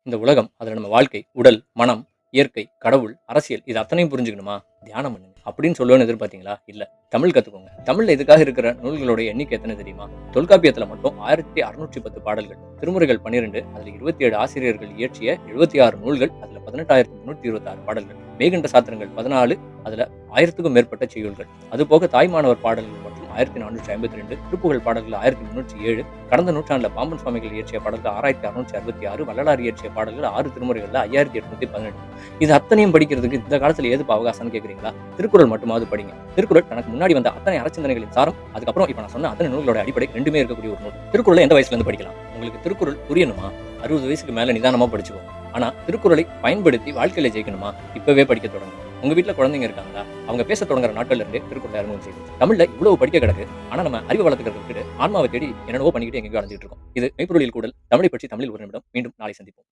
இந்த உலகம், அதுல நம்ம வாழ்க்கை, உடல், மனம், இயற்கை, கடவுள், அரசியல் இது அத்தனையும் புரிஞ்சுக்கணுமா? தியானம் பண்ணுங்க. அப்படின்னு சொல்லுவேன்னு எதிர்பார்த்தீங்களா? இல்ல. தமிழ் கத்துக்கோங்க. தமிழ்ல இதுக்காக இருக்கிற நூல்களோட எண்ணிக்கை எத்தனை தெரியுமா? தொல்காப்பியத்துல மட்டும் 1610 பாடல்கள். திருமுறைகள் 12, அதுல 27 ஆசிரியர்கள் இயற்றிய 76 நூல்கள், அதுல 18,326 பாடல்கள். மேகண்ட சாத்திரங்கள் 14, அதுல 1000க்கும் மேற்பட்ட செய்யுள்கள். அதுபோக தாய்மானவர் பாடல்கள் மட்டும் 1452, திருப்புகழ் பாடல்கள் 1307, கடந்த நூற்றாண்டுல பாம்பன் சுவாமிகள் இயற்றிய பாடல்கள் 6666, வள்ளலார் இயற்றிய பாடல்கள் 6 திருமுறைகள்ல 5818. இது அத்தனையும் படிக்கிறதுக்கு இந்த காலத்துல ஏதுப்பா அவகாசம்னு கேக்குறீங்களா? திருக்குறள் மட்டுமாவது படிங்க. திருக்குறள் தனக்கு முன்னாடி வந்த அத்தனை அறச்சிந்தனைகளின் சாரம், அதுக்கப்புறம் இப்ப நான் சொன்ன அத்தனை நூல்களோட அடிப்படை ரெண்டுமே இருக்கக்கூடிய ஒரு நூல். திருக்குறளை எந்த வயசுல இருந்து படிக்கலாம்? உங்களுக்கு திருக்குறள் புரியணுமா? 60 வயசுக்கு மேல நிதானமா படிச்சுக்கோங்க. ஆனா திருக்குறளை பயன்படுத்தி வாழ்க்கையில ஜெயிக்கணுமா? இப்பவே படிக்க தொடங்குங்க. உங்க வீட்ல குழந்தைங்க இருக்காங்களா? அவங்க பேச தொடங்குற நாட்கள்ல இருந்தே திருக்குறளை அறிமுகம் செய்யுங்க. தமிழ்ல இவ்வளவு படிக்க கிடக்கு. ஆனா நம்ம அறிவு வளர்த்துக்கிறத விட்டுட்டு ஆன்மாவை தேடி என்னென்னவோ பண்ணிக்கிட்டு எங்கேயோ அலைஞ்சிட்டு இருக்கோம். இது மெய்ப்பொருளில் கூடல் தமிழை பற்றி தமிழில் ஒரு நிமிடம். மீண்டும் நாளை சந்திப்போம்.